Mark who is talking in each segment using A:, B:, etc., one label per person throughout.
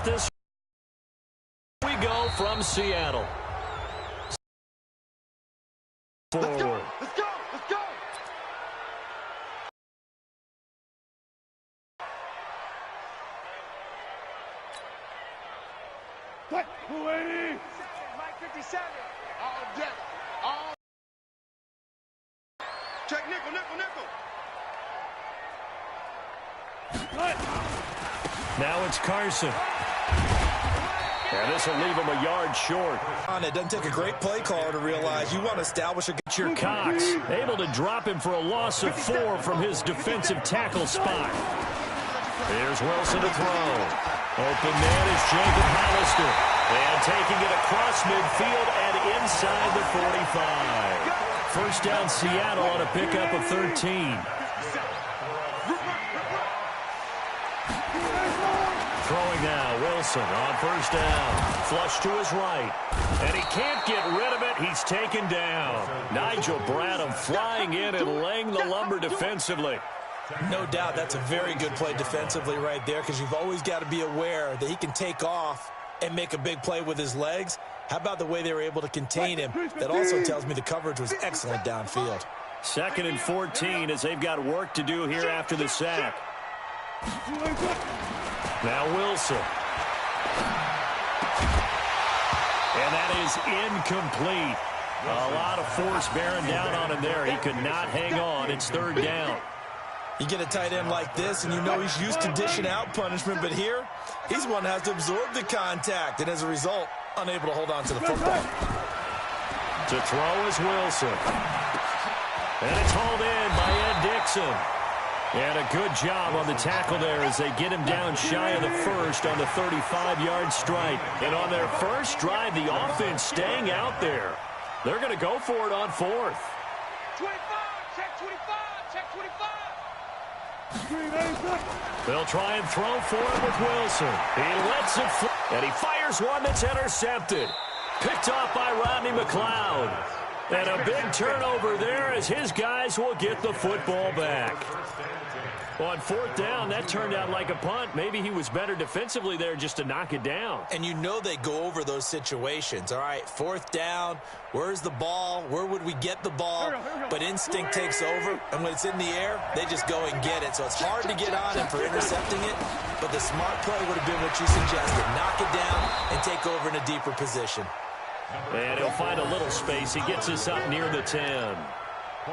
A: this. We go from Seattle. Forward.
B: Let's go. Let's go. Let's go. What? 280. Mike 57. All day. All. Check nickel, nickel, nickel.
A: What? Now it's Carson. And this will leave him a yard short.
C: It doesn't take a great play caller to realize you want to establish a good.
A: Cox able to drop him for a loss of 4 from his defensive tackle spot. Here's Wilson to throw. Open man is Jacob Hollister. And taking it across midfield and inside the 45. First down Seattle on a pickup of 13. Throwing now, Wilson on first down. Flush to his right. And he can't get rid of it. He's taken down. Nigel Bradham flying in and laying the lumber defensively.
C: No doubt that's a very good play defensively right there, because you've always got to be aware that he can take off and make a big play with his legs. How about the way they were able to contain him? That also tells me the coverage was excellent downfield.
A: 2nd and 14 as they've got work to do here after the sack. Now Wilson. And that is incomplete. A lot of force bearing down on him there. He could not hang on. It's 3rd down.
C: You get a tight end like this, and you know he's used to dishing out punishment, but here, he's one that has to absorb the contact, and as a result, unable to hold on to the football.
A: To throw is Wilson. And it's hauled in by Ed Dixon. And a good job on the tackle there as they get him down shy of the first on the 35-yard strike. And on their first drive, the offense staying out there. They're going to go for it on 4th.
B: 25, check 25, check 25.
A: They'll try and throw for it with Wilson. He lets it fly, and he fires one that's intercepted. Picked off by Rodney McLeod. And a big turnover there as his guys will get the football back. On 4th down, that turned out like a punt. Maybe he was better defensively there just to knock it down.
C: And you know they go over those situations. All right, 4th down, where's the ball? Where would we get the ball? But instinct takes over, and when it's in the air, they just go and get it. So it's hard to get on him for intercepting it, but the smart play would have been what you suggested. Knock it down and take over in a deeper position.
A: And he'll find a little space. He gets us up near the 10.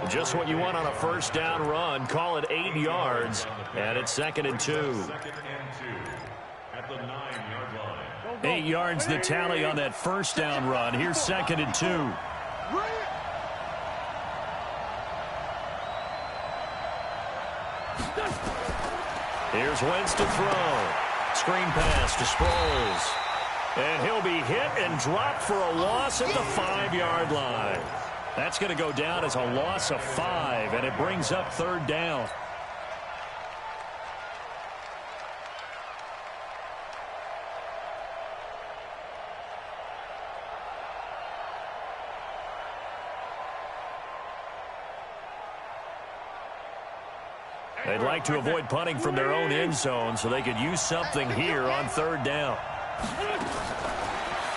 A: Just what you want on a first down run. Call it 8 yards. And it's 2nd and 2.
D: At the 9-yard line.
A: 8 yards the tally on that first down run. Here's 2nd and 2. Here's Wentz to throw. Screen pass to Sproles. And he'll be hit and dropped for a loss at the 5-yard line. That's going to go down as a loss of 5, and it brings up 3rd down. They'd like to avoid punting from their own end zone so they could use something here on 3rd down.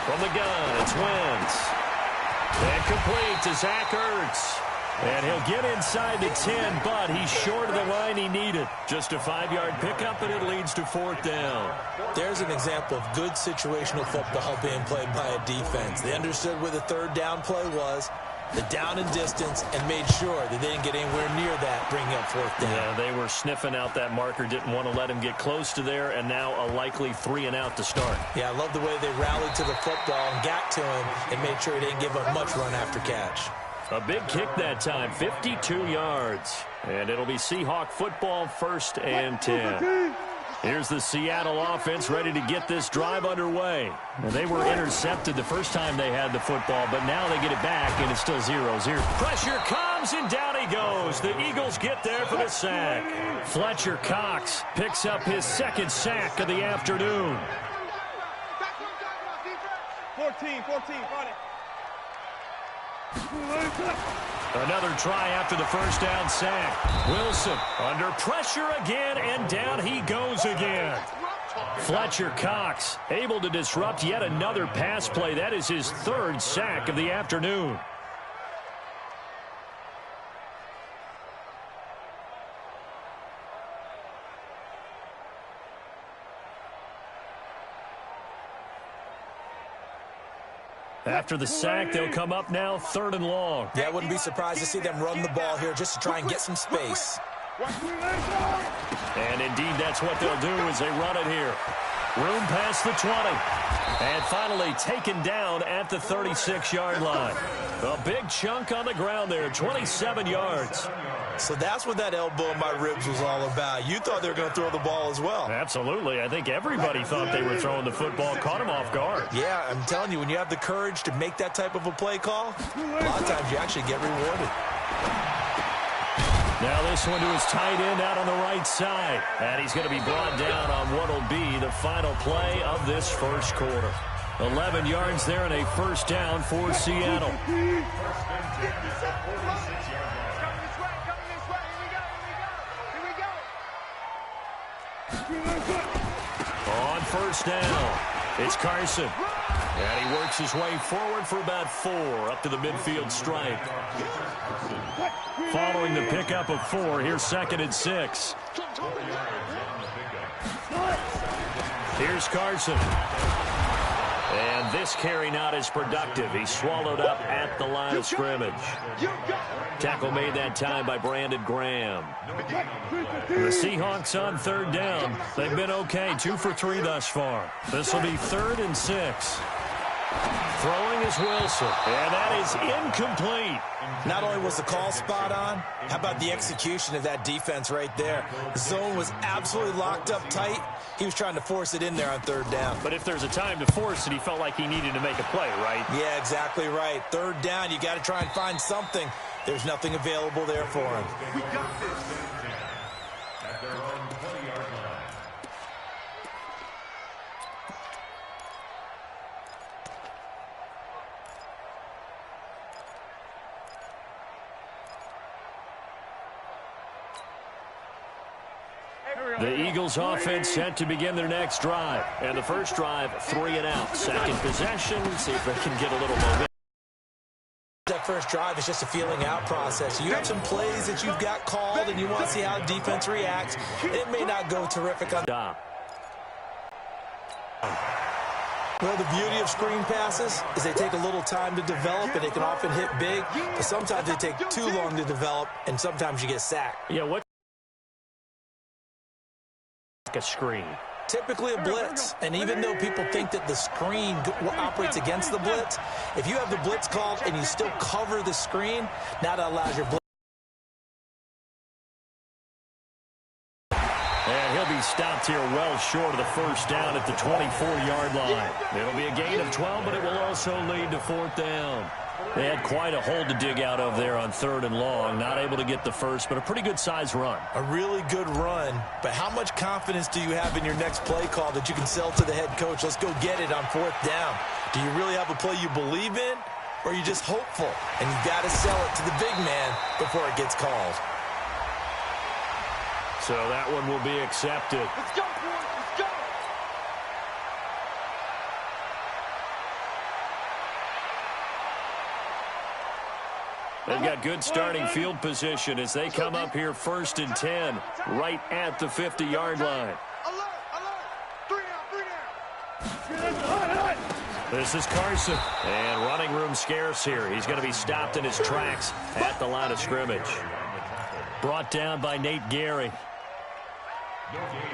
A: From the gun, it's Wentz. And complete to Zach Ertz. And he'll get inside the 10, but he's short of the line he needed. Just a 5-yard pickup, and it leads to 4th down.
C: There's an example of good situational football being played by a defense. They understood where the 3rd down play was, the down and distance, and made sure that they didn't get anywhere near that, bringing up 4th down.
A: Yeah, they were sniffing out that marker, didn't want to let him get close to there, and now a likely 3 and out to start.
C: Yeah, I love the way they rallied to the football and got to him and made sure he didn't give up much run after catch.
A: A big kick that time, 52 yards. And it'll be Seahawk football, 1st and 10. Here's the Seattle offense ready to get this drive underway. And they were intercepted the first time they had the football, but now they get it back, and it's still 0-0. Pressure comes, and down he goes. The Eagles get there for the sack. Fletcher Cox picks up his 2nd sack of the afternoon.
B: 14, got it.
A: Another try after the first down sack. Wilson under pressure again, and down he goes again. Fletcher Cox able to disrupt yet another pass play. That is his third sack of the afternoon. After the sack, they'll come up now 3rd and long.
C: Yeah, I wouldn't be surprised to see them run the ball here just to try and get some space.
A: And indeed, that's what they'll do as they run it here. Room past the 20. And finally taken down at the 36-yard line. A big chunk on the ground there, 27 yards.
C: So that's what that elbow in my ribs was all about. You thought they were going to throw the ball as well.
A: Absolutely. I think everybody thought they were throwing the football, caught him off guard.
C: Yeah, I'm telling you, when you have the courage to make that type of a play call, a lot of times you actually get rewarded.
A: Now this one to his tight end out on the right side. And he's going to be brought down on what will be the final play of this first quarter. 11 yards there and a first down for Seattle. On first down, it's Carson. And he works his way forward for about 4 up to the midfield stripe. Following the pickup of 4, here's 2nd and 6. Here's Carson. And this carry not as productive. He's swallowed up at the line of scrimmage. Tackle made that time by Brandon Graham. The Seahawks on 3rd down. They've been okay, 2 for 3 thus far. This will be 3rd and 6. Throwing is Wilson, and that is incomplete.
C: Not only was the call spot on, how about the execution of that defense right there? The zone was absolutely locked up tight. He was trying to force it in there on 3rd down.
A: But if there's a time to force it, he felt like he needed to make a play, right?
C: Yeah, exactly right. 3rd down, you got to try and find something. There's nothing available there for him.
B: We got this.
D: At their own 20-yard line.
A: The Eagles offense set to begin their next drive. And the first drive, 3 and out. Second possession, see if they can get a little momentum.
C: That first drive is just a feeling out process. You have some plays that you've got called and you want to see how defense reacts. It may not go terrific on
A: Stop.
C: Well, the beauty of screen passes is they take a little time to develop and they can often hit big, but sometimes they take too long to develop and sometimes you get sacked.
A: Yeah, what? A screen.
C: Typically a blitz, and even though people think that the screen operates against the blitz, if you have the blitz called and you still cover the screen, now that allows your blitz.
A: And he'll be stopped here well short of the first down at the 24-yard line. It'll be a gain of 12, but it will also lead to 4th down. They had quite a hole to dig out of there on 3rd and long. Not able to get the first, but a pretty good-sized run.
C: A really good run, but how much confidence do you have in your next play call that you can sell to the head coach? Let's go get it on 4th down. Do you really have a play you believe in, or are you just hopeful? And you've got to sell it to the big man before it gets called.
A: So that one will be accepted.
B: Let's go, boys. Let's go.
A: They've got good starting field position as they come up here 1st and 10, right at the 50-yard line.
B: Alert, alert. 3 down.
A: This is Carson, and running room scarce here. He's going to be stopped in his tracks at the line of scrimmage. Brought down by Nate Gary.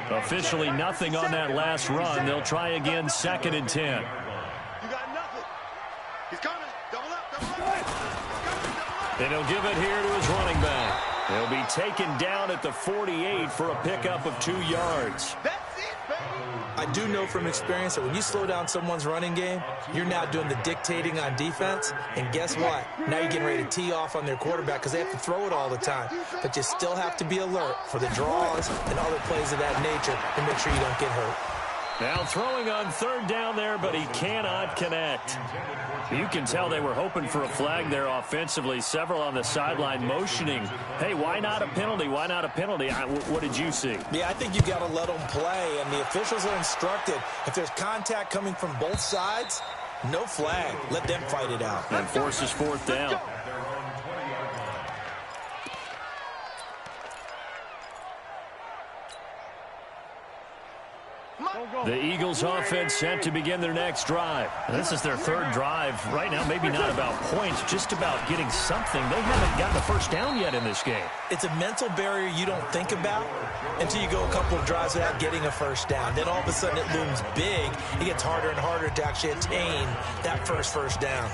A: Officially nothing on that last run. They'll try again 2nd and 10.
B: You got nothing. He's coming. Double up, double up.
A: And he'll give it here to his running back. He'll be taken down at the 48 for a pickup of 2 yards.
B: That's it, baby.
C: I do know from experience that when you slow down someone's running game, you're now doing the dictating on defense. And guess what? Now you're getting ready to tee off on their quarterback because they have to throw it all the time. But you still have to be alert for the draws and other plays of that nature and make sure you don't get hurt.
A: Now throwing on third down there, but he cannot connect. You can tell they were hoping for a flag there offensively. Several on the sideline motioning, hey, why not a penalty? Why not a penalty? What did you see?
C: Yeah, I think you got to let them play, and the officials are instructed if there's contact coming from both sides, no flag. Let them fight it out.
A: And forces fourth down. The Eagles offense set to begin their next drive. This is their third drive. Right now, maybe not about points, just about getting something. They haven't gotten a first down yet in this game.
C: It's a mental barrier you don't think about until you go a couple of drives without getting a first down. Then all of a sudden it looms big. It gets harder and harder to actually attain that first down.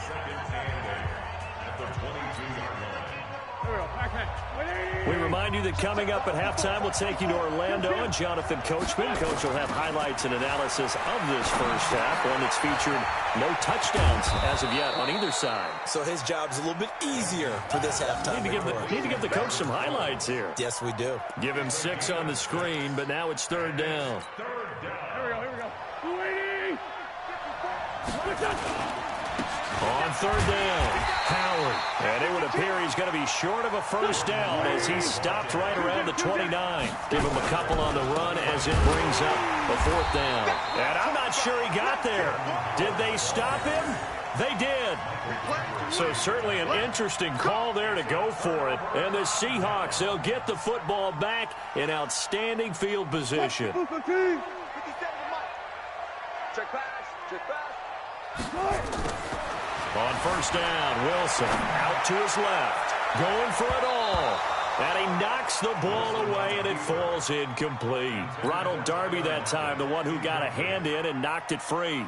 A: We remind you that coming up at halftime, we'll take you to Orlando and Jonathan Coachman. Coach will have highlights and analysis of this first half, one that's featured no touchdowns as of yet on either side.
C: So his job's a little bit easier for this halftime.
A: Need to give the coach some highlights here.
C: Yes, we do.
A: Give him 6 on the screen, but now it's third down. On third down, Howard. And it would appear he's going to be short of a first down as he's stopped right around the 29. Give him a couple on the run as it brings up a fourth down. And I'm not sure he got there. Did they stop him? They did. So certainly an interesting call there to go for it. And the Seahawks, they'll get the football back in outstanding field position.
B: Check pass. Check pass.
A: On first down, Wilson out to his left, going for it all. And he knocks the ball away, and it falls incomplete. Ronald Darby that time, the one who got a hand in and knocked it free.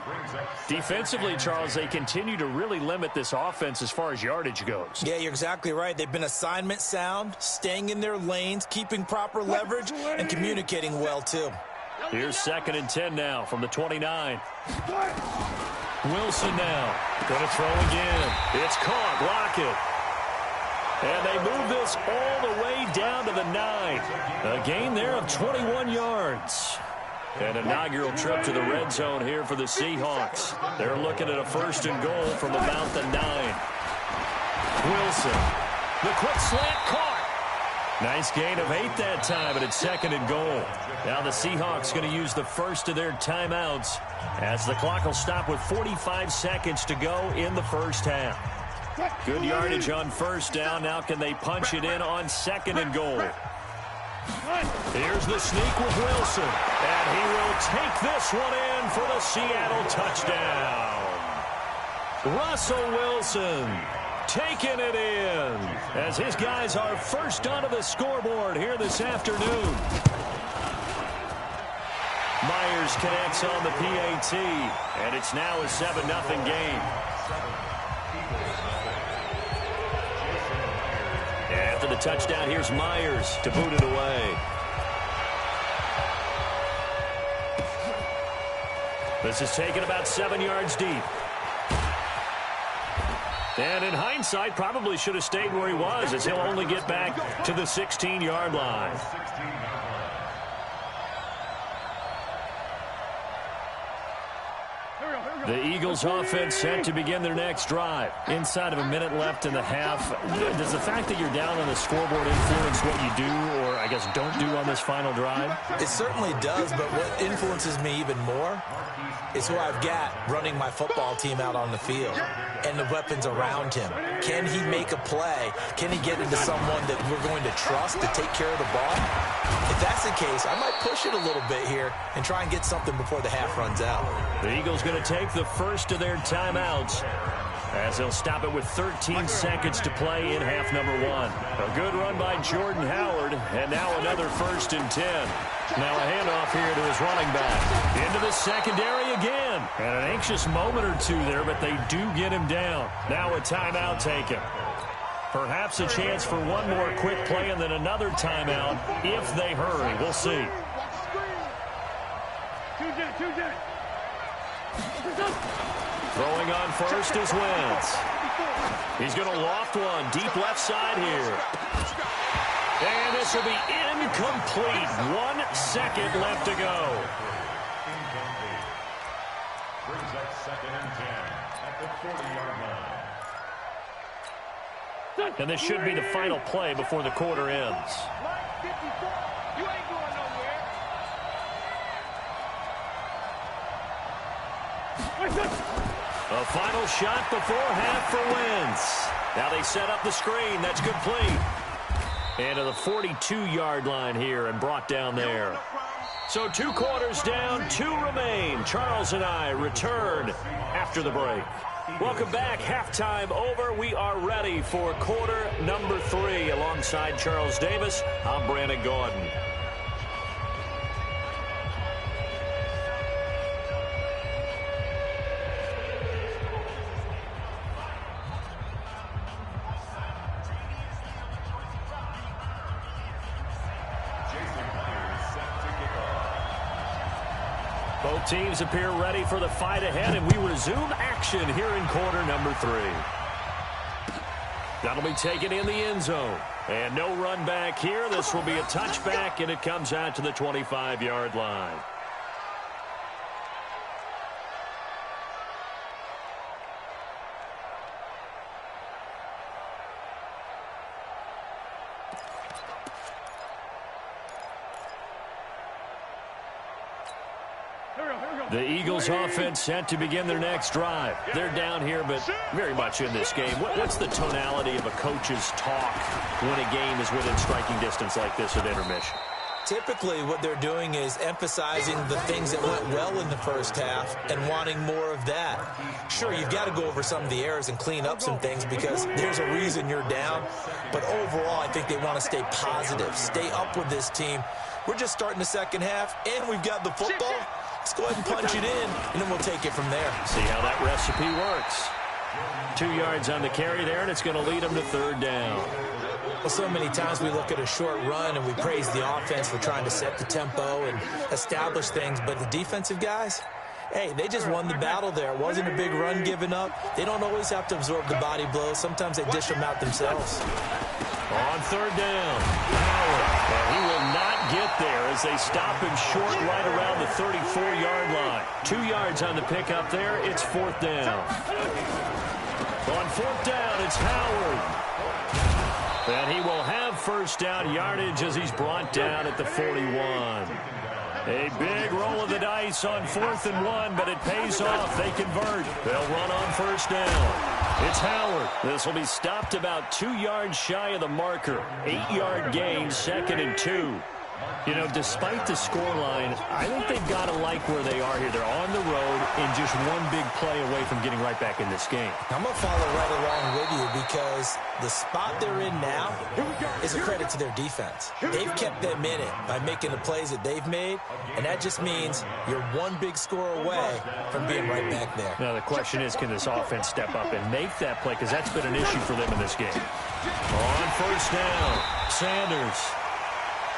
A: Defensively, Charles, they continue to really limit this offense as far as yardage goes.
C: Yeah, you're exactly right. They've been assignment sound, staying in their lanes, keeping proper leverage, and communicating well, too.
A: Here's 2nd and 10 now from the 29. Wilson now. Going to throw again. It's caught. Lockett. And they move this all the way down to the 9. A gain there of 21 yards. An inaugural trip to the red zone here for the Seahawks. They're looking at a 1st and goal from about the 9. Wilson. The quick slant caught. Nice gain of 8 that time, but it's 2nd and goal. Now the Seahawks going to use the first of their timeouts as the clock will stop with 45 seconds to go in the first half. Good yardage on first down. Now can they punch it in on 2nd and goal? Here's the sneak with Wilson. And he will take this one in for the Seattle touchdown. Russell Wilson taking it in as his guys are first onto the scoreboard here this afternoon. Myers connects on the PAT, and it's now a 7-0 game. After the touchdown, here's Myers to boot it away. This is taken about 7 yards deep. And in hindsight, probably should have stayed where he was, as he'll only get back to the 16-yard line. The Eagles offense set to begin their next drive. Inside of a minute left in the half. Does the fact that you're down on the scoreboard influence what you do, or I guess don't do on this final drive?
C: It certainly does, but what influences me even more is who I've got running my football team out on the field and the weapons around him. Can he make a play? Can he get into someone that we're going to trust to take care of the ball? If that's the case, I might push it a little bit here and try and get something before the half runs out.
A: The Eagles going to take the first of their timeouts as they'll stop it with 13 seconds to play in half number 1. A good run by Jordan Howard, and now another 1st and 10. Now a handoff here to his running back. Into the secondary again. And an anxious moment or two there, but they do get him down. Now a timeout taken. Perhaps a chance for one more quick play and then another timeout if they hurry. We'll see. Throwing on first is Wentz. He's going to loft one deep left side here. And this will be incomplete. 1 second left to go.
D: Incomplete. Brings up 2nd and 10 at the 40-yard line.
A: And this should be the final play before the quarter ends.
B: Line 54. You ain't going nowhere.
A: A final shot before half for Wentz. Now they set up the screen. That's complete. And to the 42-yard line here and brought down there. So 2 quarters down, 2 remain. Charles and I return after the break. Welcome back. Halftime over. We are ready for quarter number 3. Alongside Charles Davis, I'm Brandon Gordon. Both teams appear ready for the fight ahead, and we resume action here in quarter number 3. That'll be taken in the end zone. And no run back here. This will be a touchback, and it comes out to the 25-yard line. The Eagles offense set to begin their next drive. They're down here, but very much in this game. What's the tonality of a coach's talk when a game is within striking distance like this at intermission?
C: Typically, what they're doing is emphasizing the things that went well in the first half and wanting more of that. Sure, you've got to go over some of the errors and clean up some things because there's a reason you're down. But overall, I think they want to stay positive, stay up with this team. We're just starting the second half, and we've got the football. Let's go ahead and punch it in, and then we'll take it from there.
A: See how that recipe works. 2 yards on the carry there, and it's going to lead them to third down.
C: Well, so many times we look at a short run and we praise the offense for trying to set the tempo and establish things, but the defensive guys, hey, they just won the battle there. It wasn't a big run given up. They don't always have to absorb the body blows. Sometimes they dish them out themselves.
A: On third down, Howard, and he will not get there as they stop him short right around the 34-yard line. 2 yards on the pickup there. It's fourth down. On fourth down, it's Howard. And he will have first down yardage as he's brought down at the 41. A big roll of the dice on 4th and 1, but it pays off. They convert. They'll run on first down. It's Howard. This will be stopped about 2 yards shy of the marker. 8-yard gain, 2nd and 2. You know, despite the scoreline, I think they've got to like where they are here. They're on the road and just one big play away from getting right back in this game.
C: I'm going to follow right along with you because the spot they're in now is a credit to their defense. They've kept them in it by making the plays that they've made, and that just means you're one big score away from being right back there.
A: Now, the question is, can this offense step up and make that play? Because that's been an issue for them in this game. On first down, Sanders.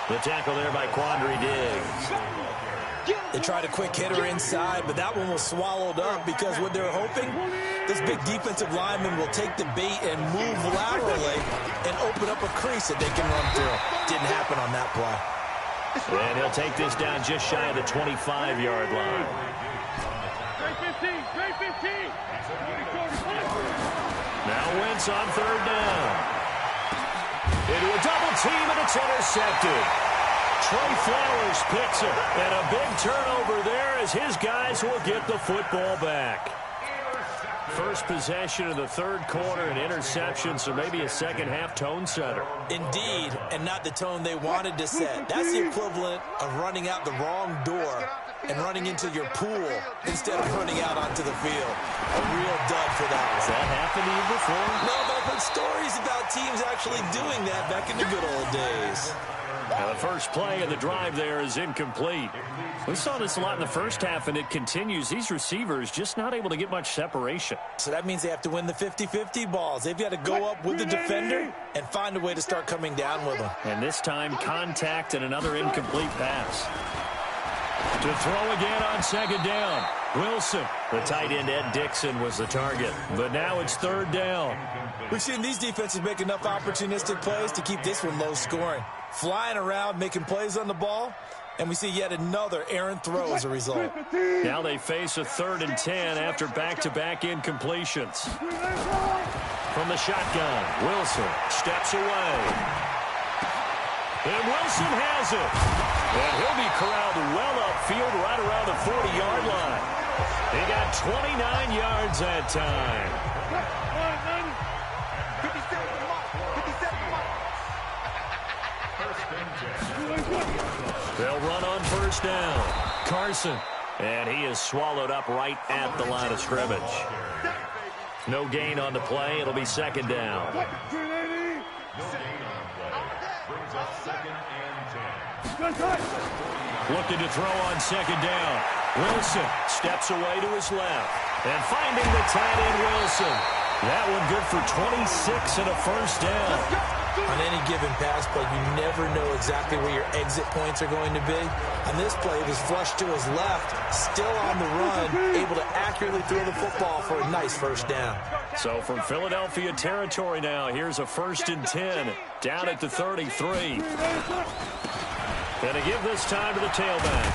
A: The tackle there by Quandre Diggs.
C: They tried a quick hitter inside, but that one was swallowed up because what they're hoping, this big defensive lineman will take the bait and move laterally and open up a crease that they can run through. Didn't happen on that play.
A: And he'll take this down just shy of the 25-yard line. Now Wentz on third down. Into a double team, and it's intercepted. Trey Flowers picks it, and a big turnover there as his guys will get the football back. First possession of the third quarter, an interception, so maybe a second-half tone setter.
C: Indeed, and not the tone they wanted to set. That's the equivalent of running out the wrong door and running into your pool instead of running out onto the field. A real dud for that one.
A: Has that happened to you before?
C: No, but I've heard stories about teams actually doing that back in the good old days.
A: Now the first play of the drive there is incomplete. We saw this a lot in the first half, and it continues. These receivers just not able to get much separation.
C: So that means they have to win the 50-50 balls. They've got to go up with the defender and find a way to start coming down with them.
A: And this time, contact and another incomplete pass. To throw again on second down. Wilson. The tight end, Ed Dixon, was the target. But now it's third down.
C: We've seen these defenses make enough opportunistic plays to keep this one low scoring. Flying around, making plays on the ball, and we see yet another errant throw as a result.
A: Now they face a 3rd and 10 after back-to-back incompletions. From the shotgun, Wilson steps away. And Wilson has it. And he'll be corralled well upfield right around the 40-yard line. He got 29 yards that time. They'll run on 1st down. Carson. And he is swallowed up right at the line of scrimmage. No gain on the play. It'll be 2nd down. Looking to throw on 2nd down. Wilson steps away to his left. And finding the tight end, Wilson. That one good for 26 and a 1st down.
C: On any given pass play, you never know exactly where your exit points are going to be. On this play, it was flushed to his left, still on the run, able to accurately throw the football for a nice 1st down.
A: So from Philadelphia territory now, here's a 1st and 10, down at the 33. And to give this time to the tailback.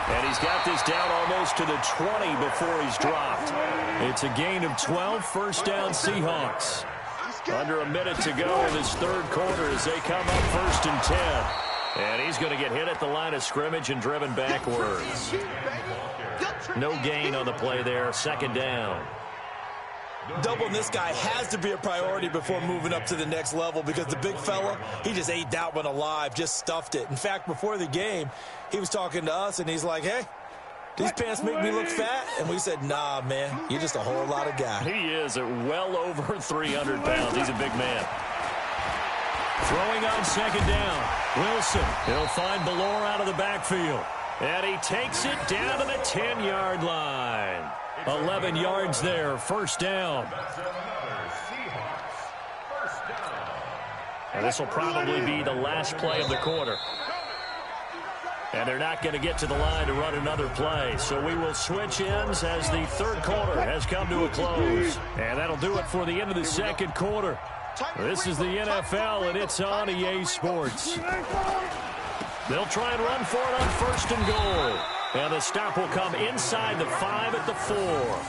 A: And he's got this down almost to the 20 before he's dropped. It's a gain of 12, 1st down Seahawks. Under a minute to go in this 3rd quarter as they come up 1st and 10. And he's going to get hit at the line of scrimmage and driven backwards. No gain on the play there, 2nd down.
C: Doubling this guy has to be a priority before moving up to the next level because the big fella, he just ate that one alive, just stuffed it. In fact, before the game, he was talking to us, and he's like, hey, these pants make me look fat? And we said, nah, man, you're just a whole lot of guy.
A: He is at well over 300 pounds. He's a big man. Throwing on 2nd down. Wilson. He'll find Ballore out of the backfield. And he takes it down to the 10-yard line. 11 yards there, 1st down. And this will probably be the last play of the quarter. And they're not going to get to the line to run another play. So we will switch ends as the 3rd quarter has come to a close. And that'll do it for the end of the 2nd quarter. This is the NFL, and it's on EA Sports. They'll try and run for it on 1st and goal. And the stop will come inside the 5 at the 4.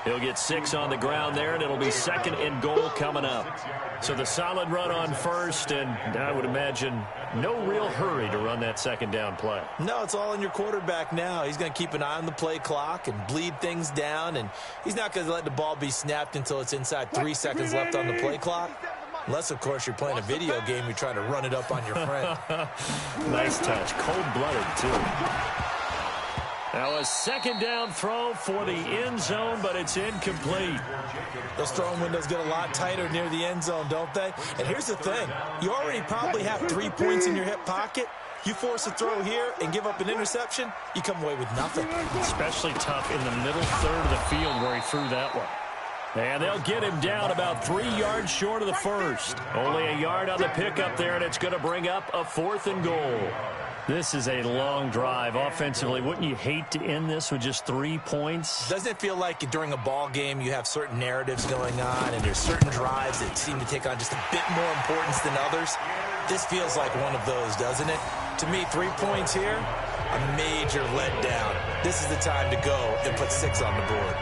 A: He'll get 6 on the ground there, and it'll be 2nd and goal coming up. So the solid run on 1st, and I would imagine no real hurry to run that 2nd down play.
C: No, it's all in your quarterback now. He's going to keep an eye on the play clock and bleed things down, and he's not going to let the ball be snapped until it's inside 3 seconds left on the play clock. Unless, of course, you're playing a video game, you're trying to run it up on your friend.
A: Nice touch. Cold-blooded, too. Now a 2nd down throw for the end zone, but it's incomplete.
C: Those throwing windows get a lot tighter near the end zone, don't they? And here's the thing. You already probably have 3 points in your hip pocket. You force a throw here and give up an interception, you come away with nothing.
A: Especially tough in the middle 3rd of the field where he threw that one. And they'll get him down about 3 yards short of the 1st. Only a yard on the pickup there, and it's going to bring up a 4th and goal. This is a long drive offensively. Wouldn't you hate to end this with just 3 points?
C: Doesn't it feel like during a ball game you have certain narratives going on and there's certain drives that seem to take on just a bit more importance than others? This feels like one of those, doesn't it? To me, 3 points here, a major letdown. This is the time to go and put 6 on the board.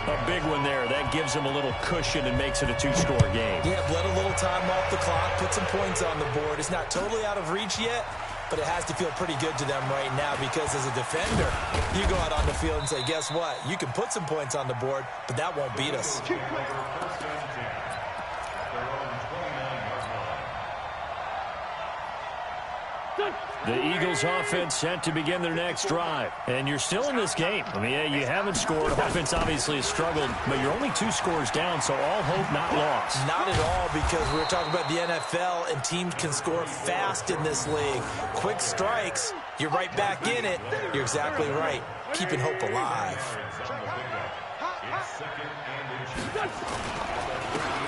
A: A big one there. That gives them a little cushion and makes it a 2-score game.
C: Yeah, let a little time off the clock, put some points on the board. It's not totally out of reach yet, but it has to feel pretty good to them right now because as a defender, you go out on the field and say, guess what? You can put some points on the board, but that won't beat us.
A: The Eagles offense set to begin their next drive. And you're still in this game. I mean, yeah, you haven't scored. Offense obviously has struggled, but you're only 2 scores down, so all hope not lost.
C: Not at all, because we were talking about the NFL, and teams can score fast in this league. Quick strikes, you're right back in it. You're exactly right. Keeping hope alive.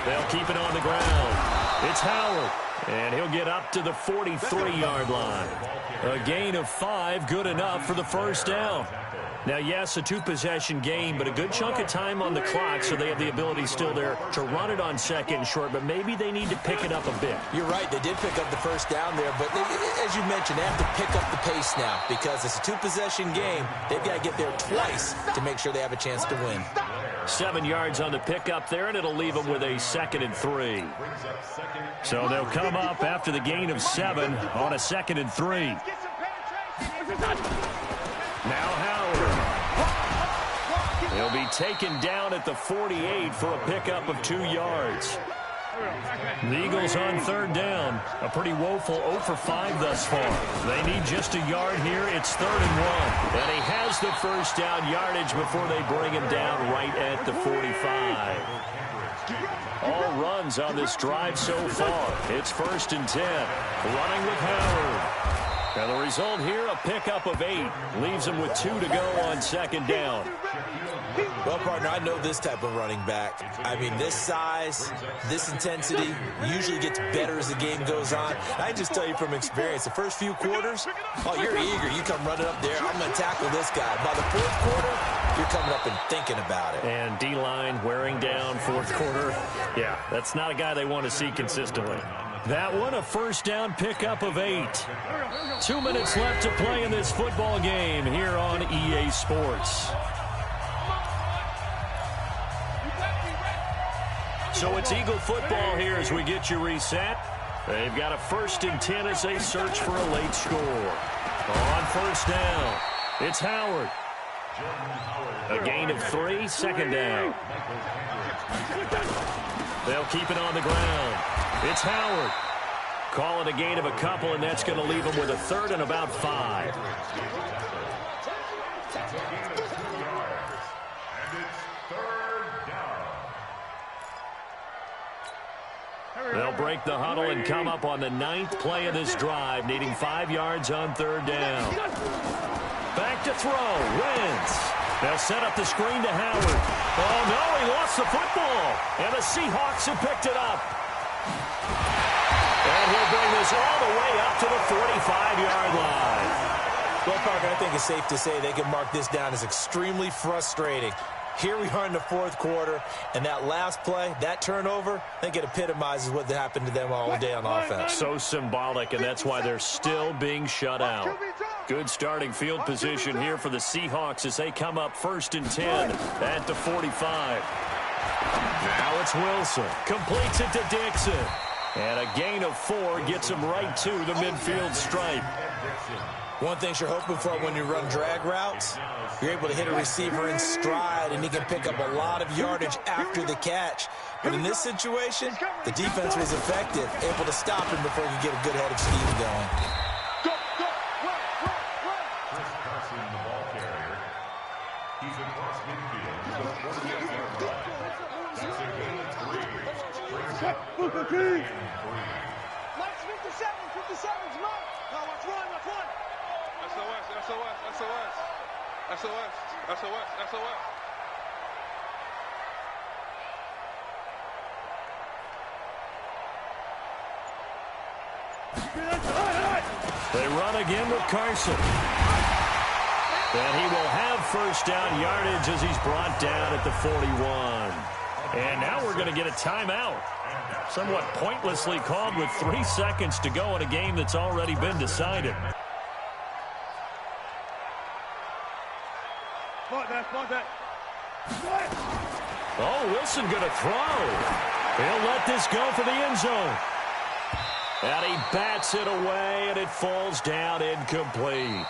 A: They'll keep it on the ground. It's Howard. And he'll get up to the 43-yard line. A gain of 5, good enough for the 1st down. Now, yes, a two-possession game, but a good chunk of time on the clock, so they have the ability still there to run it on second and short, but maybe they need to pick it up a bit.
C: You're right. They did pick up the first down there, but as you mentioned, they have to pick up the pace now because it's a two-possession game. They've got to get there twice to make sure they have a chance to win.
A: 7 yards on the pickup there, and it'll leave them with a 2nd and 3. So they'll come up after the gain of 7 on a 2nd and 3. Now Howard. He'll be taken down at the 48 for a pickup of 2 yards. The Eagles on 3rd down. A pretty woeful 0 for 5 thus far. They need just a yard here. It's 3rd and 1. And he has the first down yardage before they bring him down right at the 45. All runs on this drive so far. It's 1st and 10. Running with Howard. And the result here, a pickup of 8. Leaves him with 2 to go on 2nd down.
C: Well, partner, I know this type of running back. I mean, this size, this intensity usually gets better as the game goes on. I just tell you from experience, the first few quarters, oh, you're eager. You come running up there. I'm going to tackle this guy. By the 4th quarter, you're coming up and thinking about it.
A: And D-line wearing down 4th quarter. Yeah, that's not a guy they want to see consistently. That one, a first down pickup of 8. 2 minutes left to play in this football game here on EA Sports. So it's Eagle football here as we get you reset. They've got a 1st and 10 as they search for a late score. On 1st down, it's Howard. A gain of 3, 2nd down. They'll keep it on the ground. It's Howard. Call it a gain of a couple, and that's going to leave them with a 3rd and about 5. They'll break the huddle and come up on the 9th play of this drive, needing 5 yards on 3rd down. Back to throw. Wentz. They'll set up the screen to Howard. Oh, no, he lost the football. And the Seahawks have picked it up. And he'll bring this all the way up to the 45-yard line.
C: Well, Parker, I think it's safe to say they can mark this down as extremely frustrating. Here we are in the 4th quarter, and that last play, that turnover, I think it epitomizes what happened to them all day on offense.
A: So symbolic, and that's why they're still being shut out. Good starting field position here for the Seahawks as they come up 1st and 10 at the 45. Now it's Wilson. Completes it to Dixon. And a gain of 4 gets him right to the midfield stripe.
C: One thing you're hoping for when you run drag routes, you're able to hit a receiver in stride, and he can pick up a lot of yardage after the catch. But in this situation, the defense was effective, able to stop him before he could get a good head of steam going.
D: Chris Carson, the ball carrier. He's across midfield. That's a gain of 3. Brings up 3rd and 3.
B: Let's 57's Mike. Now watch one. SOS.
A: They run again with Carson. And he will have 1st down yardage as he's brought down at the 41. And now we're going to get a timeout. Somewhat pointlessly called with 3 seconds to go in a game that's already been decided. Oh, Wilson going to throw. He'll let this go for the end zone. And he bats it away, and it falls down incomplete.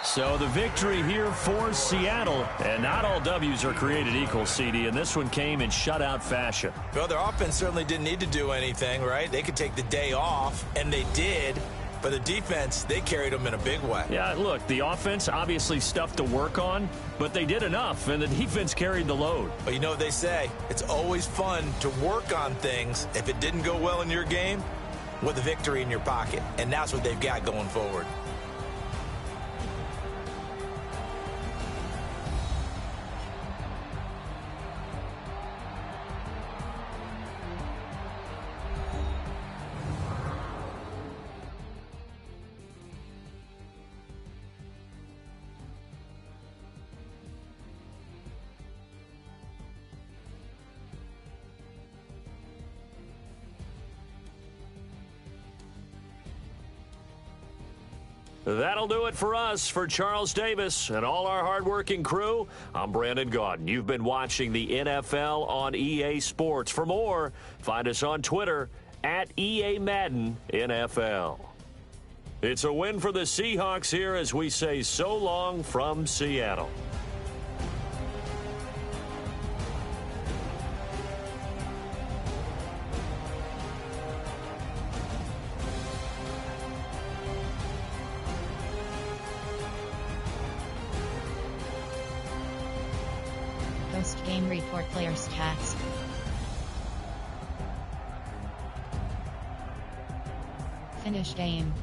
A: So the victory here for Seattle. And not all W's are created equal, CD, and this one came in shutout fashion.
C: Well, their offense certainly didn't need to do anything, right? They could take the day off, and they did. But the defense, they carried them in a big way.
A: Yeah, look, the offense, obviously stuff to work on, but they did enough, and the defense carried the load.
C: But you know what they say, it's always fun to work on things. If it didn't go well in your game, with a victory in your pocket. And that's what they've got going forward.
A: That'll do it for us. For Charles Davis and all our hardworking crew, I'm Brandon Gaudin. You've been watching the NFL on EA Sports. For more, find us on Twitter at EA Madden NFL. It's a win for the Seahawks here as we say so long from Seattle.
E: Post-game report players cast. Finish game.